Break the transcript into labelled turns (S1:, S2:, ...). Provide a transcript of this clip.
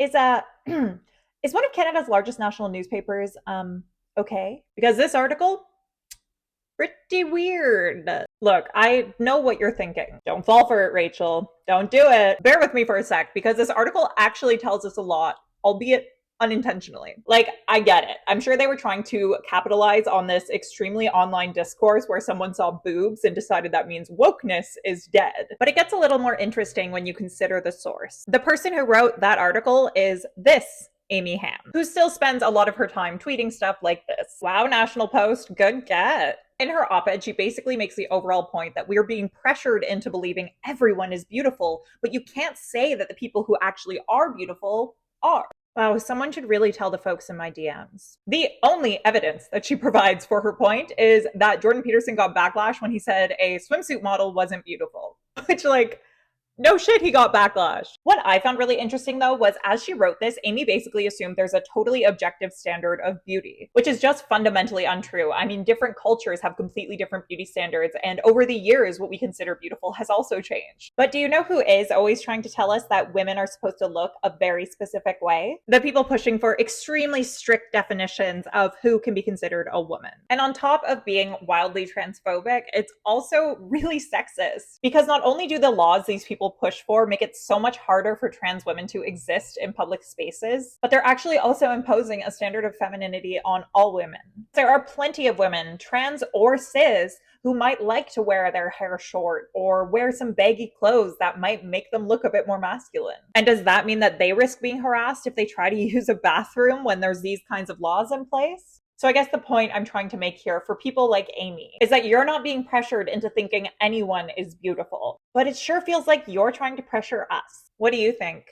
S1: Is is one of Canada's largest national newspapers okay? Because this article pretty weird. Look, I know what you're thinking. Don't fall for it, Rachel. Don't do it. Bear with me for a sec because this article actually tells us a lot, albeit unintentionally. Like, I get it. I'm sure they were trying to capitalize on this extremely online discourse where someone saw boobs and decided that means wokeness is dead. But it gets a little more interesting when you consider the source. The person who wrote that article is this Amy Ham, who still spends a lot of her time tweeting stuff like this. Wow, National Post, good get. In her op-ed, she basically makes the overall point that we're being pressured into believing everyone is beautiful, but you can't say that the people who actually are beautiful are. Wow, someone should really tell the folks in my DMs. The only evidence that she provides for her point is that Jordan Peterson got backlash when he said a swimsuit model wasn't beautiful. Which, like, no shit, he got backlash. What I found really interesting though was as she wrote this, Amy basically assumed there's a totally objective standard of beauty, which is just fundamentally untrue. I mean, different cultures have completely different beauty standards, and over the years, what we consider beautiful has also changed. But do you know who is always trying to tell us that women are supposed to look a very specific way? The people pushing for extremely strict definitions of who can be considered a woman. And on top of being wildly transphobic, it's also really sexist because not only do the laws these people push for make it so much harder for trans women to exist in public spaces, but they're actually also imposing a standard of femininity on all women. There are plenty of women, trans or cis, who might like to wear their hair short or wear some baggy clothes that might make them look a bit more masculine. And does that mean that they risk being harassed if they try to use a bathroom when there's these kinds of laws in place? So I guess the point I'm trying to make here for people like Amy is that you're not being pressured into thinking anyone is beautiful, but it sure feels like you're trying to pressure us. What do you think?